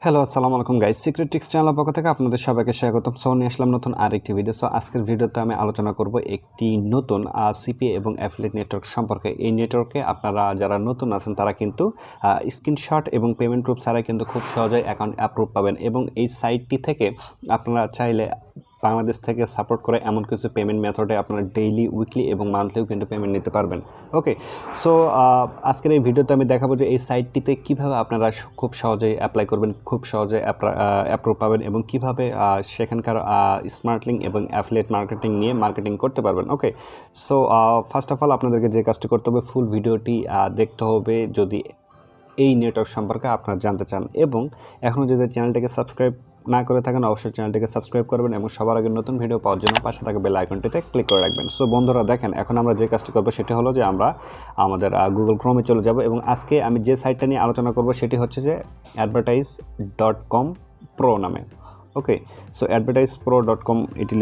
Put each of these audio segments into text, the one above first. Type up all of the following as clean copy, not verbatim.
Hello, আসসালামু আলাইকুম guys. Secret tricks চ্যানেলের পক্ষ থেকে আপনাদের সবাইকে স্বাগতম। সো নিয়ে আসলাম নতুন আরেকটি ভিডিও। সো আজকের ভিডিওতে আমি আলোচনা করব একটি নতুন সিপিএ এবং অ্যাফিলিয়েট নেটওয়ার্ক সম্পর্কে। এই নেটওয়ার্কে আপনারা যারা নতুন আছেন তারা কিন্তু স্ক্রিনশট এবং পেমেন্ট প্রুফ ছাড়াই কিন্তু খুব সহজেই অ্যাকাউন্ট অ্যাপ্রুভ পাবেন, এবং এই সাইটটি থেকে আপনারা চাইলে বাংলাদেশ থেকে সাপোর্ট করে এমন কিছু পেমেন্ট মেথডে আপনারা ডেইলি, উইকলি এবং মান্থলিও কিন্তু পেমেন্ট নিতে পারবেন। ওকে, সো আজকের এই ভিডিওতে আমি দেখাবো যে এই সাইটটিতে কীভাবে আপনারা খুব সহজেই অ্যাপ্লাই করবেন, খুব সহজে অ্যাপ্রুভ পাবেন, এবং কীভাবে সেখানকার স্মার্ট লিঙ্ক এবং অ্যাফিলিয়েট মার্কেটিং নিয়ে মার্কেটিং করতে পারবেন। ওকে, সো ফার্স্ট অফ অল আপনাদেরকে যে কাজটি করতে হবে, ফুল ভিডিওটি দেখতে হবে যদি এই নেটওয়ার্ক সম্পর্কে আপনারা জানতে চান, এবং এখনও যদি চ্যানেলটিকে সাবস্ক্রাইব না করে থাকেন অবশ্যই চ্যানেলটিকে সাবস্ক্রাইব করবেন এবং সবার আগে নতুন ভিডিও পাওয়ার জন্য পাশে থাকা বেল আইকনটিতে ক্লিক করে রাখবেন। সো বন্ধুরা দেখেন, এখন আমরা যে কাজটি করবো সেটি হলো যে আমরা আমাদের গুগল ক্রোমে চলে যাব, এবং আজকে আমি যে সাইটটা নিয়ে আলোচনা করব সেটি হচ্ছে যে advertise.com pro নামে। ওকে, সো advertisepro.com এটি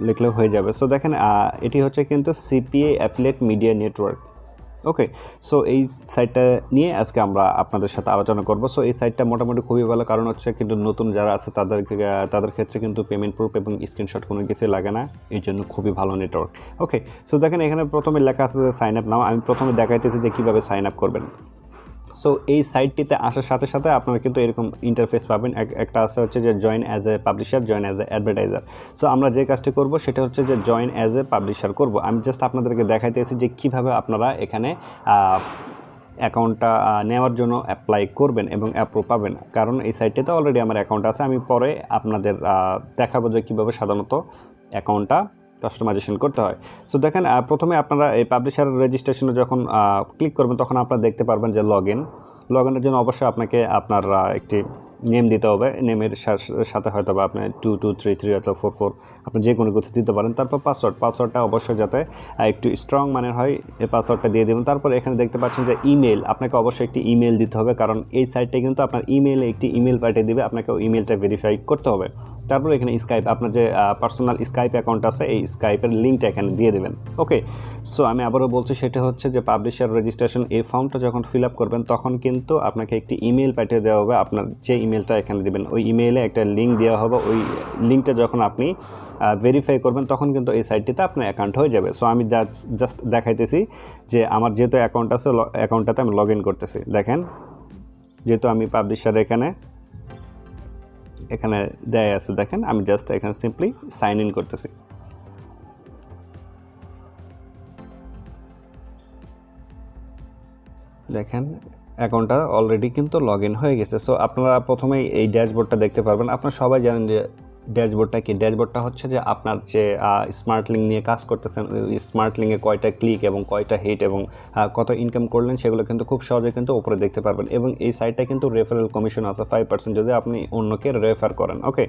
লিখলেও হয়ে যাবে। সো দেখেন, এটি হচ্ছে কিন্তু সিপিএ অ্যাফিলিয়েট মিডিয়া নেটওয়ার্ক। ওকে, সো এই সাইটটা নিয়ে আজকে আমরা আপনাদের সাথে আলোচনা করব। সো এই সাইটটা মোটামুটি খুবই ভালো, কারণ হচ্ছে কিন্তু নতুন যারা আছে তাদের ক্ষেত্রে কিন্তু পেমেন্ট প্রুফ এবং স্ক্রিনশট কোনো কিছুই লাগে না, এই জন্য খুবই ভালো নেটওয়ার্ক। ওকে, সো দেখেন এখানে প্রথমে লেখা আছে যে সাইন আপ নাও। আমি প্রথমে দেখাইতেছি যে কীভাবে সাইন আপ করবেন। সো এই সাইটটিতে আসার সাথে সাথে আপনারা কিন্তু এরকম ইন্টারফেস পাবেন। একটা আছে হচ্ছে যে join as a publisher, join as a advertiser. So আমরা যে কাজটি করব সেটা হচ্ছে যে জয়েন অ্যাজ এ পাবলিশার করব। আমি জাস্ট আপনাদেরকে দেখাইতেছি যে কীভাবে আপনারা এখানে অ্যাকাউন্টটা নেওয়ার জন্য অ্যাপ্লাই করবেন এবং অ্যাপ্রুভ পাবেন, কারণ এই সাইটটিতে অলরেডি আমার অ্যাকাউন্ট আছে। আমি পরে আপনাদের দেখাবো যে কীভাবে সাধারণত অ্যাকাউন্টটা কাস্টমাইজেশন করতে হয়। সো দেখেন, প্রথমে আপনারা এই পাবলিশার রেজিস্ট্রেশনে যখন ক্লিক করবেন তখন আপনারা দেখতে পারবেন যে লগ ইনের জন্য অবশ্যই আপনাকে আপনার একটি নেম দিতে হবে। নেমের সাথে হয়তো বা আপনি 2233 অথবা 44 আপনি যে কোনো কিছু দিতে পারেন। তারপর পাসওয়ার্ডটা অবশ্যই যাতে একটু স্ট্রং মানের হয়, এই পাসওয়ার্ডটা দিয়ে দেবেন। তারপর এখানে দেখতে পাচ্ছেন যে ইমেল, আপনাকে অবশ্যই একটি ইমেল দিতে হবে, কারণ এই সাইটটা কিন্তু আপনার ইমেইলে একটি ইমেল পাঠিয়ে দেবে, আপনাকে ওই ইমেলটা ভেরিফাই করতে হবে। তারপর এখানে স্কাইপ, আপনার যে পার্সোনাল স্কাইপ অ্যাকাউন্ট আছে এই স্কাইপের লিঙ্কটা এখানে দিয়ে দেবেন। ওকে, সো আমি আবারও বলছি, সেটা হচ্ছে যে পাবলিশার রেজিস্ট্রেশন এই ফর্মটা যখন ফিল আপ করবেন তখন কিন্তু আপনাকে একটি ইমেল পাঠিয়ে দেওয়া হবে। আপনার যে ইমেলটা এখানে দেবেন ওই ইমেইলে একটা লিঙ্ক দেওয়া হবে। ওই লিঙ্কটা যখন আপনি ভেরিফাই করবেন তখন কিন্তু এই সাইটটিতে আপনার অ্যাকাউন্ট হয়ে যাবে। সো আমি জাস্ট দেখাইতেছি যে আমার যেহেতু অ্যাকাউন্ট আছে, অ্যাকাউন্টটাতে আমি লগ ইন করতেছি। দেখেন, যেহেতু আমি পাবলিশার এখানে দেয়া আছে, দেখেন আমি জাস্ট এখানে সিম্পলি সাইন ইন করতেছি। দেখেন অ্যাকাউন্টটা অলরেডি কিন্তু লগ ইন হয়ে গেছে। সো আপনারা প্রথমেই এই ড্যাশবোর্ডটা দেখতে পারবেন। আপনারা সবাই জানেন যে ড্যাশবোর্ডটা কি। ড্যাশবোর্ডটা হচ্ছে যে আপনার যে স্মার্ট লিঙ্ক নিয়ে কাজ করতেছেন, ওই স্মার্ট লিঙ্কে কয়টা ক্লিক এবং কয়টা হিট এবং কত ইনকাম করলেন সেগুলো কিন্তু খুব সহজে কিন্তু উপরে দেখতে পারবেন। এবং এই সাইটটা কিন্তু রেফারেল কমিশন আছে 5% যদি আপনি অন্যকে রেফার করেন। ওকে,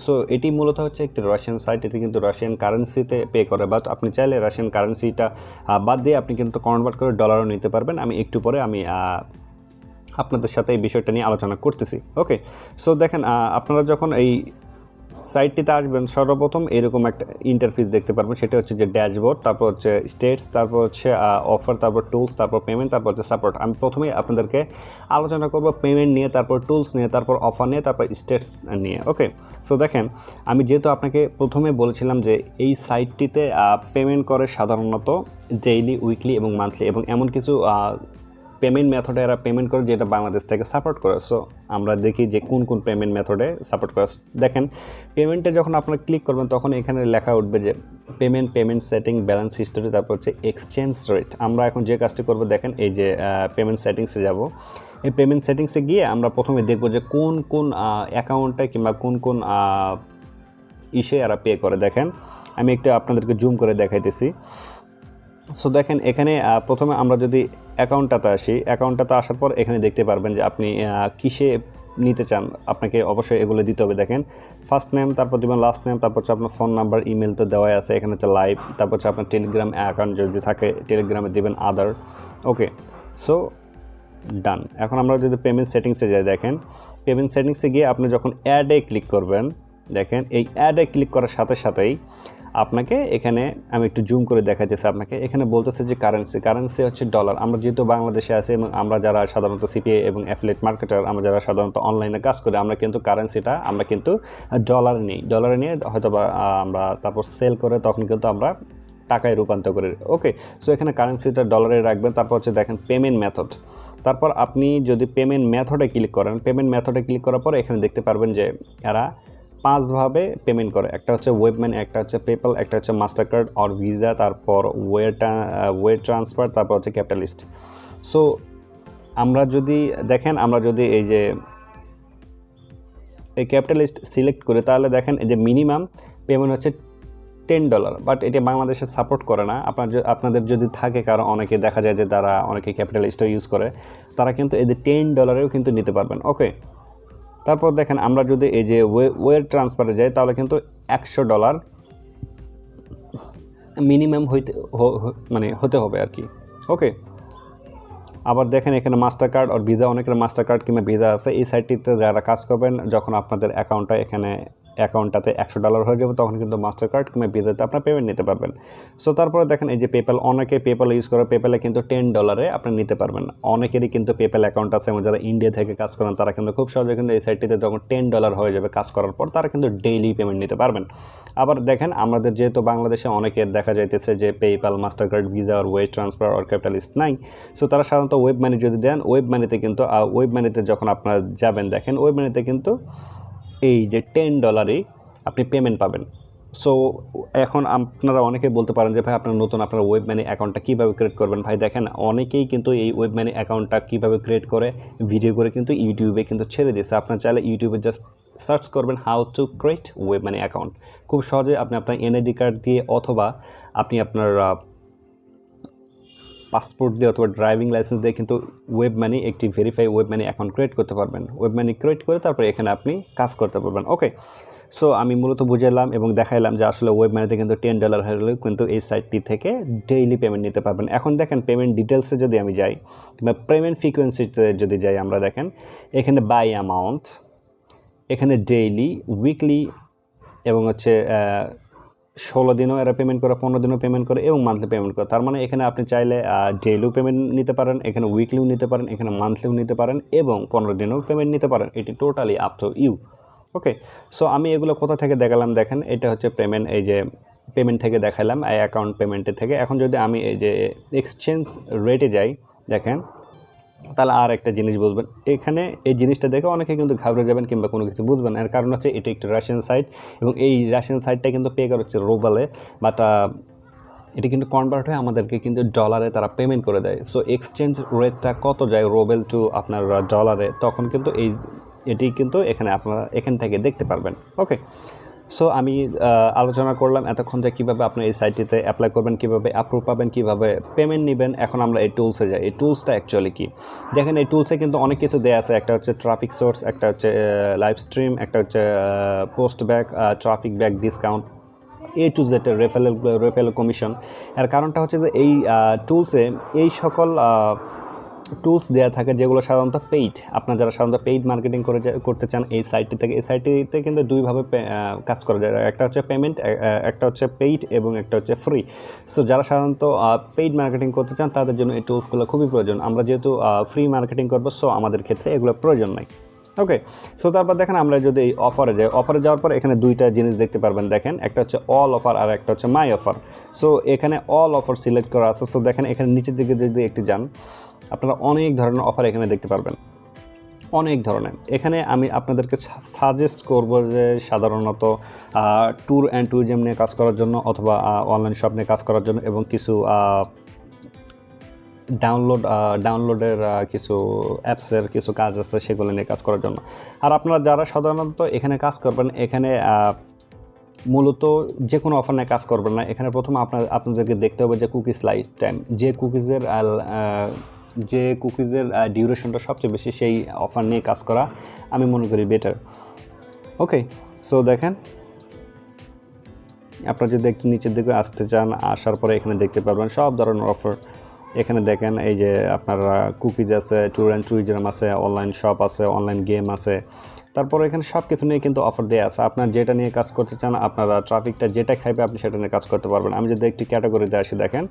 সো এটি মূলত হচ্ছে একটি রাশিয়ান সাইট। এটি কিন্তু রাশিয়ান কারেন্সিতে পে করে, বাট আপনি চাইলে রাশিয়ান কারেন্সিটা বাদ দিয়ে আপনি কিন্তু কনভার্ট করে ডলারও নিতে পারবেন। আমি একটু পরে আপনাদের সাথে এই বিষয়টা নিয়ে আলোচনা করতেছি। ওকে, সো দেখেন, আপনারা যখন এই সাইটটিতে আসবেন সর্বপ্রথম এরকম একটা ইন্টারফেস দেখতে পারবেন। সেটা হচ্ছে যে ড্যাশবোর্ড, তারপর হচ্ছে স্টেটস, তারপর হচ্ছে অফার, তারপর টুলস, তারপর পেমেন্ট, তারপর হচ্ছে সাপোর্ট। আমি প্রথমেই আপনাদেরকে আলোচনা করব পেমেন্ট নিয়ে, তারপর টুলস নিয়ে, তারপর অফার নিয়ে, তারপর স্টেটস নিয়ে। ওকে, সো দেখেন, আমি যেহেতু আপনাকে প্রথমে বলেছিলাম যে এই সাইটটিতে পেমেন্ট করে সাধারণত ডেইলি, উইকলি এবং মান্থলি, এবং এমন কিছু পেমেন্ট মেথডে এরা পেমেন্ট করে যেটা বাংলাদেশ থেকে সাপোর্ট করে। সো আমরা দেখি যে কোন কোন পেমেন্ট মেথডে সাপোর্ট করে। দেখেন, পেমেন্টে যখন আপনারা ক্লিক করবেন তখন এখানে লেখা উঠবে যে পেমেন্ট সেটিং, ব্যালেন্স হিস্টোরি, তারপর হচ্ছে এক্সচেঞ্জ রেট। আমরা এখন যে কাজটি করব, দেখেন এই যে পেমেন্ট সেটিংসে যাব। এই পেমেন্ট সেটিংসে গিয়ে আমরা প্রথমে দেখব যে কোন কোন অ্যাকাউন্টে কিংবা কোন কোন ইসে এরা পে করে। দেখেন আমি একটু আপনাদেরকে জুম করে দেখাইতেছি। সো দেখেন এখানে প্রথমে আমরা যদি অ্যাকাউন্টটাতে আসি, অ্যাকাউন্টটাতে আসার পর এখানে দেখতে পারবেন যে আপনি কিসে নিতে চান, আপনাকে অবশ্যই এগুলো দিতে হবে। দেখেন, ফার্স্ট নেম, তারপর দেবেন লাস্ট নেম, তারপর হচ্ছে আপনার ফোন নাম্বার, ইমেল তো দেওয়াই আছে, এখানে হচ্ছে লাইভ, তারপর হচ্ছে আপনার টেলিগ্রাম অ্যাকাউন্ট যদি থাকে টেলিগ্রামে দেবেন আদার। ওকে, সো ডান। এখন আমরা যদি পেমেন্ট সেটিংসে যাই, দেখেন পেমেন্ট সেটিংসে গিয়ে আপনি যখন অ্যাডে ক্লিক করবেন, দেখেন এই অ্যাডে ক্লিক করার সাথে সাথেই আপনাকে এখানে আমি একটু জুম করে দেখাচ্ছি আপনাকে। এখানে বলতেছে যে কারেন্সি হচ্ছে ডলার। আমরা যেহেতু বাংলাদেশে আছি এবং আমরা যারা সাধারণত সিপিএ এবং অ্যাফিলিয়েট মার্কেটার, আমরা যারা সাধারণত অনলাইনে কাজ করি, আমরা কিন্তু কারেন্সিটা আমরা কিন্তু ডলারে নিয়ে হয়তো বা আমরা তারপর সেল করে তখন কিন্তু আমরা টাকায় রূপান্তর করি। ওকে, সো এখানে কারেন্সিটা ডলারে রাখবেন। তারপর হচ্ছে দেখেন পেমেন্ট মেথড। তারপর আপনি যদি পেমেন্ট মেথডে ক্লিক করেন, পেমেন্ট মেথডে ক্লিক করার পর এখানে দেখতে পারবেন যে এরা 5 ভাবে পেমেন্ট করে। একটা হচ্ছে ওয়েব মানি, একটা হচ্ছে পেপ্যাল, একটা হচ্ছে মাস্টার কার্ড অর ভিসা, তারপর ওয়ের ট্রান্সফার, তারপর হচ্ছে ক্যাপিটালিস্ট। সো আমরা যদি দেখেন, আমরা যদি এই যে এই ক্যাপিটালিস্ট সিলেক্ট করে, তাহলে দেখেন এই যে মিনিমাম পেমেন্ট হচ্ছে $10, বাট এটা বাংলাদেশে সাপোর্ট করে না। আপনাদের যদি থাকে, কারণ অনেকে দেখা যায় যে তারা অনেকে ক্যাপিটালিস্টও ইউজ করে, তারা কিন্তু এই যে $10 কিন্তু নিতে পারবেন। ওকে, তারপর দেখেন আমরা যদি এই যে ওয়ের ট্রান্সফারে যাই, তাহলে কিন্তু $100 মিনিমাম হতে হবে আর কি। ওকে, আবার দেখেন এখানে মাস্টার কার্ড আর ভিসা, অনেকের মাস্টার কার্ড কিংবা ভিসা আছে। এই সাইটটিতে যারা কাজ করবেন, যখন আপনাদের অ্যাকাউন্টটাতে $100 হয়ে যাবে, তখন কিন্তু মাস্টার কার্ড কিংবা ভিসাতে আপনার পেমেন্ট নিতে পারবেন। সো তারপরে দেখেন এই যে পেপ্যাল, অনেকে পেপ্যাল ইউজ করে, পেপ্যালে কিন্তু $10 আপনি নিতে পারবেন। অনেকেরই কিন্তু পেপ্যাল অ্যাকাউন্ট আছে এবং যারা ইন্ডিয়া থেকে কাজ করেন, তারা কিন্তু খুব সহজে কিন্তু এই সাইটটিতে যখন $10 হয়ে যাবে কাজ করার পর, তারা কিন্তু ডেইলি পেমেন্ট নিতে পারবেন। আবার দেখেন আমাদের যেহেতু বাংলাদেশে অনেকের দেখা যাইতেছে যে পেপ্যাল, মাস্টার কার্ড, ভিসা আর ওয়ের ট্রান্সফার আর ক্যাপিটালিস্ট নাই। সো তারা সাধারণত ওয়েব মানি যদি দেন, ওয়েব মানিতে যখন আপনারা যাবেন, দেখেন ওয়েব মানিতে কিন্তু এই যে $10 আপনি পেমেন্ট পাবেন। সো এখন আপনারা অনেকে বলতে পারেন যে ভাই আপনার ওয়েব মানি অ্যাকাউন্টটা কীভাবে ক্রিয়েট করবেন। ভাই দেখেন, অনেকেই কিন্তু এই ওয়েব মানি অ্যাকাউন্টটা কীভাবে ক্রিয়েট করে ভিডিও করে কিন্তু ইউটিউবে কিন্তু ছেড়ে দিয়েছে। আপনার চাইলে ইউটিউবে জাস্ট সার্চ করবেন how to create web money account. খুব সহজে আপনি আপনার এনআইডি কার্ড দিয়ে অথবা আপনি আপনার পাসপোর্ট দিয়ে অথবা ড্রাইভিং লাইসেন্স দিয়ে কিন্তু ওয়েব মানি একটি verify web money account create করতে পারবেন। ওয়েব মানি ক্রিয়েট করে তারপরে এখানে আপনি কাজ করতে পারবেন। ওকে, সো আমি মূলত বুঝালাম এবং দেখাইলাম যে আসলে ওয়েব মানিতে কিন্তু $10 হলেও কিন্তু এই সাইটটি থেকে ডেইলি পেমেন্ট নিতে পারবেন। এখন দেখেন পেমেন্ট ডিটেলসে যদি আমি যাই কিংবা পেমেন্ট ফ্রিকোয়েন্সিতে যদি যাই, আমরা দেখেন এখানে বাই অ্যামাউন্ট, এখানে ডেইলি, উইকলি এবং হচ্ছে 16 দিনও এরা পেমেন্ট করে, 15 দিনও পেমেন্ট করে এবং মান্থলি পেমেন্ট করে। তার মানে এখানে আপনি চাইলে ডেইলিও পেমেন্ট নিতে পারেন, এখানে উইকলিও নিতে পারেন, এখানে মান্থলিও নিতে পারেন এবং 15 দিনও পেমেন্ট নিতে পারেন। এটি totally up to you. Okay, so আমি এগুলো কোথা থেকে দেখালাম দেখেন, এটা হচ্ছে পেমেন্ট, এই যে পেমেন্ট থেকে দেখালাম, এই অ্যাকাউন্ট পেমেন্টের থেকে। এখন যদি আমি এই যে এক্সচেঞ্জ রেটে যাই, দেখেন তাহলে আর একটা জিনিস বুঝবেন। এখানে এই জিনিসটা দেখে অনেকে কিন্তু ঘাবড়ে যাবেন কিংবা কোনো কিছু বুঝবেন। এর কারণ হচ্ছে এটি একটি রাশিয়ান সাইট এবং এই রাশিয়ান সাইটটা কিন্তু পে করা হচ্ছে রুবেলে, বাট এটি কিন্তু কনভার্ট হয়ে আমাদেরকে কিন্তু ডলারে তারা পেমেন্ট করে দেয়। সো এক্সচেঞ্জ রেটটা কত যায় রুবেল টু আপনার ডলারে, তখন কিন্তু এটি কিন্তু আপনারা এখান থেকে দেখতে পারবেন। ওকে, সো আমি আলোচনা করলাম এতক্ষণ যে কীভাবে আপনি এই সাইটটিতে অ্যাপ্লাই করবেন, কীভাবে অ্যাপ্রুভ পাবেন, কীভাবে পেমেন্ট নেবেন। এখন আমরা এই টুলসে যাই। এই টুলসটা অ্যাকচুয়ালি কী দেখেন, এই টুলসে কিন্তু অনেক কিছু দেওয়া আছে। একটা হচ্ছে ট্রাফিক সোর্স, একটা হচ্ছে লাইভ স্ট্রিম, একটা হচ্ছে post back, traffic back discount, two Z referral commission. এর কারণটা হচ্ছে যে এই টুলসে এই সকল টুলস দেওয়া থাকে যেগুলো সাধারণত পেইড। আপনারা যারা সাধারণত পেইড মার্কেটিং করতে চান এই সাইটটিতে কিন্তু দুইভাবে কাজ করা যায়। একটা হচ্ছে পেমেন্ট, একটা হচ্ছে পেইড এবং একটা হচ্ছে ফ্রি। সো যারা সাধারণত পেইড মার্কেটিং করতে চান তাদের জন্য এই টুলসগুলো খুবই প্রয়োজন। আমরা যেহেতু ফ্রি মার্কেটিং করবো, সো আমাদের ক্ষেত্রে এগুলো প্রয়োজন নাই। ওকে, সো তারপর দেখেন আমরা যদি এই অফারে যাই, অফারে যাওয়ার পর এখানে দুইটা জিনিস দেখতে পারবেন। দেখেন একটা হচ্ছে অল অফার আর একটা হচ্ছে মাই অফার। সো এখানে অল অফার সিলেক্ট করা আছে। সো দেখেন এখানে নিচের দিকে যদি একটু যান, আপনারা অনেক ধরনের অফার এখানে দেখতে পারবেন, অনেক ধরনের। এখানে আমি আপনাদেরকে সাজেস্ট করব যে সাধারণত ট্যুর অ্যান্ড ট্যুরিজম নিয়ে কাজ করার জন্য অথবা অনলাইন শপ নিয়ে কাজ করার জন্য এবং কিছু ডাউনলোডের কিছু অ্যাপসের কিছু কাজ আছে সেগুলো নিয়ে কাজ করার জন্য। আর আপনারা যারা সাধারণত এখানে কাজ করবেন, এখানে মূলত যে কোনো অফার নিয়ে কাজ করবেন না। এখানে প্রথম আপনাদেরকে দেখতে হবে যে কুকিজ লাইফ টাইম, যে কুকিজের ডিউরেশনটা সবচেয়ে বেশি, সেই অফার নিয়ে কাজ করা আমি মনে করি বেটার। ওকে, সো দেখেন আপনারা যদি একটু নিচের দিকে আসতে চান, আসার পরে এখানে দেখতে পারবেন সব ধরনের অফার। এখানে দেখেন এই যে আপনার কুকিজ আছে, ট্যুর অ্যান্ড ট্যুরিজম আছে, অনলাইন শপ আছে, অনলাইন গেম আছে, তারপর এখানে সব কিছু নিয়ে কিন্তু অফার দেওয়া আছে। আপনার যেটা নিয়ে কাজ করতে চান, আপনারা ট্রাফিকটা যেটা খাইবে আপনি সেটা নিয়ে কাজ করতে পারবেন। আমি যদি একটি ক্যাটাগরিতে আসি, দেখেন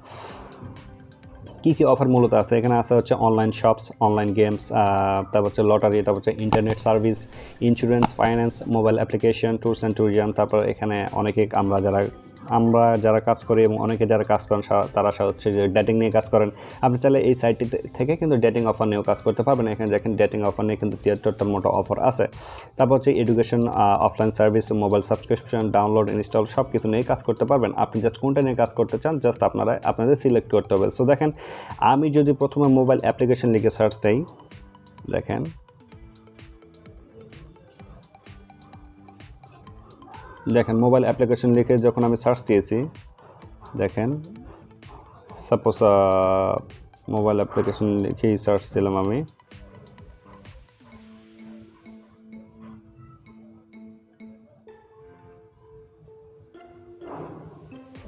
কী অফার মূলত আছে। এখানে আছে হচ্ছে অনলাইন শপস, অনলাইন গেমস, তারপর হচ্ছে লটারি, তারপর হচ্ছে internet service, insurance, finance, mobile application, tours and tourism. তারপর এখানে অনেকে আমরা যারা কাজ করি এবং অনেকে যারা কাজ করেন তারা হচ্ছে যে ডেটিং নিয়ে কাজ করেন। আপনি চাইলে এই সাইটটি থেকে কিন্তু ডেটিং অফার নিয়েও কাজ করতে পারবেন। এখানে দেখেন ডেটিং অফার নিয়ে কিন্তু 73টার মতো অফার আছে। তারপর হচ্ছে education, offline service, mobile subscription, download, install সব কিছু নিয়ে কাজ করতে পারবেন। আপনি জাস্ট কোনটা নিয়ে কাজ করতে চান জাস্ট আপনাদের সিলেক্ট করতে হবে। সো দেখেন, আমি যদি প্রথমে মোবাইল অ্যাপ্লিকেশন লিখে সার্চ দেই, দেখেন মোবাইল অ্যাপ্লিকেশন লিখে যখন আমি সার্চ দিয়েছি, দেখেন সাপোজ মোবাইল অ্যাপ্লিকেশন লিখেই সার্চ দিলাম আমি,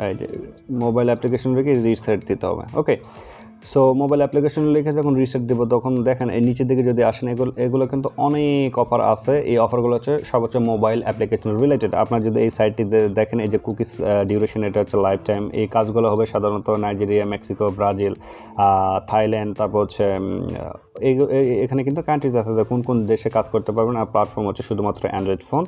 এই যে মোবাইল অ্যাপ্লিকেশন লিখে রিসেট দিতে হবে। ওকে, সো মোবাইল অ্যাপ্লিকেশন লিখে যখন রিসেট দেবো তখন দেখেন এই নিচের দিকে যদি আসেন, এগুলো কিন্তু অনেক অফার আছে। এই অফারগুলো হচ্ছে সব হচ্ছে মোবাইল অ্যাপ্লিকেশন রিলেটেড। আপনার যদি এই সাইটটিতে দেখেন, এই যে কুকিজ ডিউরেশন, এটা হচ্ছে লাইফ টাইম। এই কাজগুলো হবে সাধারণত নাইজেরিয়া, মেক্সিকো, ব্রাজিল, থাইল্যান্ড, তারপর হচ্ছে এখানে কিন্তু কান্ট্রিজ আছে যে কোন কোন দেশে কাজ করতে পারবেন। আর প্ল্যাটফর্ম হচ্ছে শুধুমাত্র অ্যান্ড্রয়েড ফোন।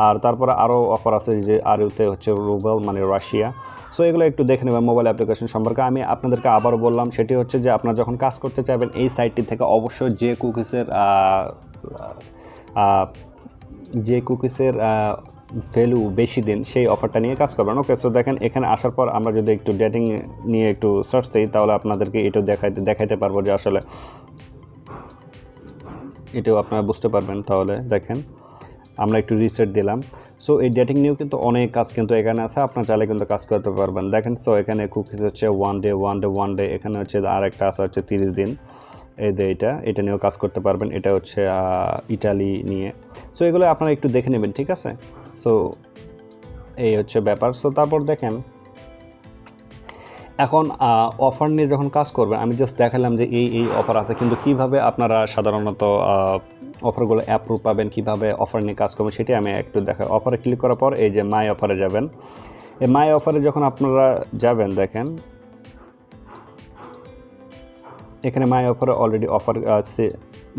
আর তারপরে আরও অফার আছে যে আরইউতে হচ্ছে রুবেল মানে রাশিয়া। সো এগুলো একটু দেখে নেবেন মোবাইল অ্যাপ্লিকেশন সম্পর্কে। আমি আপনাদেরকে আবারও বললাম, সেটি হচ্ছে যে আপনারা যখন কাজ করতে চাইবেন এই সাইটটি থেকে অবশ্যই যে কুকিজের ভ্যালু বেশি দিন সেই অফারটা নিয়ে কাজ করবেন। ওকে, সো দেখেন এখানে আসার পর আমরা যদি একটু ডেটিং নিয়ে একটু সার্চ দিই, তাহলে আপনাদেরকে এটাও দেখাইতে পারবো যে আসলে এটাও আপনারা বুঝতে পারবেন। তাহলে দেখেন আমরা একটু রিসেট দিলাম। সো এই ডেটিং নিয়েও কিন্তু অনেক কাজ কিন্তু এখানে আছে, আপনার চাইলে কিন্তু কাজ করতে পারবেন। দেখেন, সো এখানে কুকিজ হচ্ছে ওয়ান ডে, এখানে হচ্ছে আর একটা আছে হচ্ছে 30 দিন। এটা নিয়েও কাজ করতে পারবেন। এটা হচ্ছে ইটালি নিয়ে। সো এগুলো আপনারা একটু দেখে নেবেন, ঠিক আছে? সো এই হচ্ছে ব্যাপার। সো তারপর দেখেন এখন অফার নিয়ে যখন কাজ করবেন, আমি জাস্ট দেখালাম যে এই অফার আছে, কিন্তু কিভাবে আপনারা সাধারণত অফারগুলো অ্যাপ্রুভ পাবেন, কীভাবে অফার নিয়ে কাজ করবেন সেটি আমি একটু দেখাই। অফারে ক্লিক করার পর এই যে মাই অফারে যাবেন। এই মাই অফারে যখন আপনারা যাবেন, দেখেন এখানে মাই অফারে অলরেডি অফার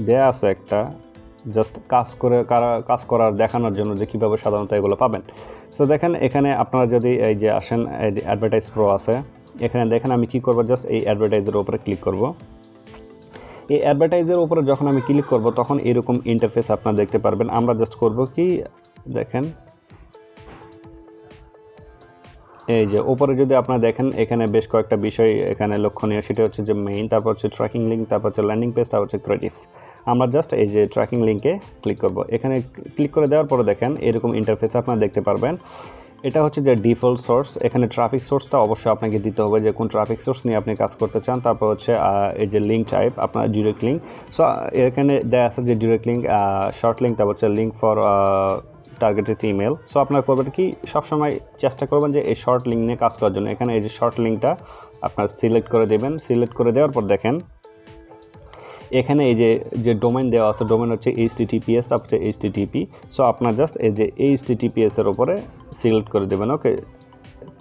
দেয়া আছে একটা, জাস্ট কাজ করার দেখানোর জন্য যে কীভাবে সাধারণত এগুলো পাবেন। সো দেখেন এখানে আপনারা যদি এই যে আসেন, এই যে অ্যাডভার্টাইজ প্রো আছে, এখানে দেখেন আমি কী করবো, জাস্ট এই অ্যাডভার্টাইজের উপরে ক্লিক করব। এই অ্যাডভার্টাইজের উপরে যখন আমি ক্লিক করব তখন এরকম ইন্টারফেস আপনারা দেখতে পারবেন। আমরা জাস্ট করব কি, দেখেন এই যে উপরে যদি আপনারা দেখেন এখানে বেশ কয়েকটা বিষয় এখানে লক্ষণীয়। সেটা হচ্ছে যে মেইন, তারপর হচ্ছে ট্র্যাকিং লিঙ্ক, তারপর হচ্ছে ল্যান্ডিং পেজ, তারপর হচ্ছে ক্রিয়েটিভস। আমরা জাস্ট এই যে ট্র্যাকিং লিঙ্কে ক্লিক করব। এখানে ক্লিক করে দেওয়ার পরে দেখেন এরকম ইন্টারফেস আপনারা দেখতে পারবেন। এটা হচ্ছে যে ডিফল্ট সোর্স। এখানে ট্রাফিক সোর্সটা অবশ্যই আপনাকে দিতে হবে যে কোন ট্রাফিক সোর্স নিয়ে আপনি কাজ করতে চান। তারপর হচ্ছে এই যে লিঙ্ক টাইপ আপনার ডিরেক্ট লিঙ্ক। সো এখানে দেওয়া আছে যে ডিরেক্ট লিঙ্ক, শর্ট লিঙ্ক, তারপর হচ্ছে link for targeted email. So আপনারা করবেন কি, সবসময় চেষ্টা করবেন যে এই শর্ট লিঙ্ক নিয়ে কাজ করার জন্য। এখানে এই যে শর্ট লিঙ্কটা আপনার সিলেক্ট করে দেবেন। সিলেক্ট করে দেওয়ার পর দেখেন এখানে এই যে ডোমেন দেওয়া আছে, ডোমেন হচ্ছে HTTPS, তারপর হচ্ছে HTTP। সো আপনার জাস্ট এই যে HTTPS এর উপরে সিলেক্ট করে দেবেন। ওকে,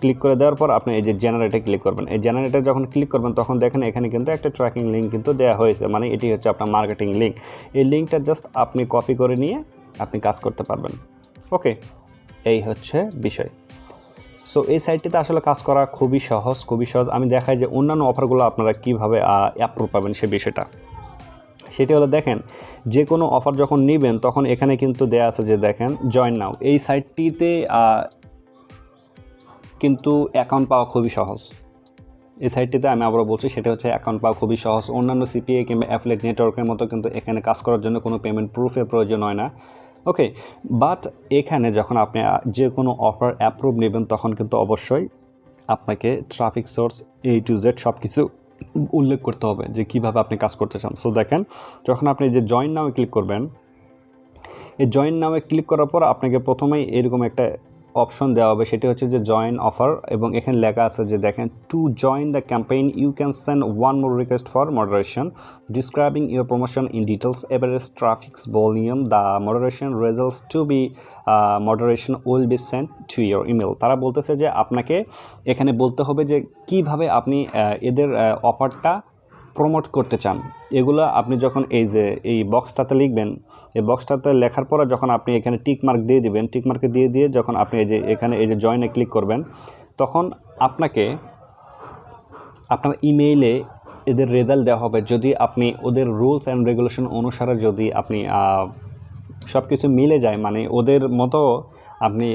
ক্লিক করে দেওয়ার পর আপনি এই যে জেনারেটে ক্লিক করবেন। এই জেনারেটে যখন ক্লিক করবেন তখন দেখেন এখানে কিন্তু একটা ট্র্যাকিং লিঙ্ক কিন্তু দেওয়া হয়েছে, মানে এটি হচ্ছে আপনার মার্কেটিং লিঙ্ক। এই লিঙ্কটা জাস্ট আপনি কপি করে নিয়ে আপনি কাজ করতে পারবেন। ওকে, এই হচ্ছে বিষয়। সো এই সাইটটিতে আসলে কাজ করা খুবই সহজ। আমি দেখাই যে অন্যান্য অফারগুলো আপনারা কীভাবে অ্যাপ্রুভ পাবেন সে বিষয়টা। সেটি হলো দেখেন যে কোনো অফার যখন নেবেন তখন এখানে কিন্তু দেয়া আছে যে দেখেন জয়েন নাও। এই সাইটটিতে কিন্তু অ্যাকাউন্ট পাওয়া খুবই সহজ। এই সাইটটিতে আমি আবারও বলছি, সেটা হচ্ছে অ্যাকাউন্ট পাওয়া খুবই সহজ। অন্যান্য সিপিএ কিংবা অ্যাফিলিয়েট নেটওয়ার্কের মতো কিন্তু এখানে কাজ করার জন্য কোনো পেমেন্ট প্রুফের প্রয়োজন হয় না। ওকে, বাট এখানে যখন আপনি যে কোনো অফার অ্যাপ্রুভ নেবেন তখন কিন্তু অবশ্যই আপনাকে traffic source A to Z সব কিছু উল্লেখ করতে হবে যে কীভাবে আপনি কাজ করতে চান। সো দেখেন যখন আপনি যে জয়েন নামে ক্লিক করবেন, এই জয়েন নামে ক্লিক করার পর আপনাকে প্রথমেই এরকম একটা অপশন দেওয়া হবে সেটি হচ্ছে যে জয়েন অফার, এবং এখানে লেখা আছে যে দেখেন, to join the campaign you can send one more request for moderation describing your promotion in details average traffics volume, the moderation results to be moderation will be sent to your email. তারা বলতেছে যে আপনাকে এখানে বলতে হবে যে কিভাবে আপনি এদের অফারটা প্রমোট করতে চান। এগুলো আপনি যখন এই বক্সটাতে লিখবেন, এই বক্সটাতে লেখার পরে যখন আপনি এখানে টিক মার্ক দিয়ে দিবেন, টিক মার্কে দিয়ে যখন আপনি এখানে জয়েনে ক্লিক করবেন, তখন আপনাকে আপনার ইমেইলে এদের রেজাল্ট দেওয়া হবে। যদি আপনি ওদের রুলস অ্যান্ড রেগুলেশন অনুসারে যদি আপনি সব কিছু মিলে যায়, মানে ওদের মতো আপনি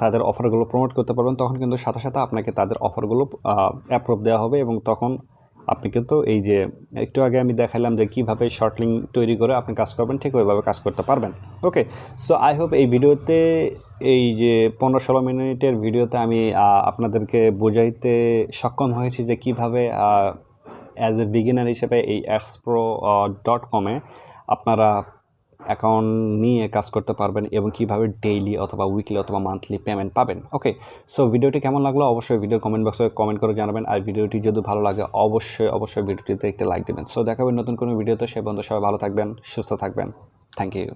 তাদের অফারগুলো প্রমোট করতে পারবেন, তখন কিন্তু সাথে সাথে আপনাকে তাদের অফারগুলো অ্যাপ্রুভ দেওয়া হবে, এবং তখন আপনি কিন্তু এই যে একটু আগে আমি দেখালাম যে কীভাবে শর্ট লিঙ্ক তৈরি করে আপনি কাজ করবেন, ঠিক ওইভাবে কাজ করতে পারবেন। ওকে, সো আই হোপ এই ভিডিওতে, এই যে 15-16 মিনিটের ভিডিওতে আমি আপনাদেরকে বোঝাইতে সক্ষম হয়েছি যে কীভাবে অ্যাজ এ বিগিনার হিসেবে এই AdsPro.com আপনারা অ্যাকাউন্ট নিয়ে কাজ করতে পারবেন, এবং কীভাবে ডেইলি অথবা উইকলি অথবা মান্থলি পেমেন্ট পাবেন। ওকে, সো ভিডিওটি কেমন লাগলো অবশ্যই ভিডিও কমেন্ট বক্সে কমেন্ট করে জানাবেন, আর ভিডিওটি যদি ভালো লাগে অবশ্যই ভিডিওটিতে একটা লাইক দেবেন। সো দেখাবেন নতুন কোনো ভিডিওতে, সে পর্যন্ত সবাই ভালো থাকবেন, সুস্থ থাকবেন। Thank you.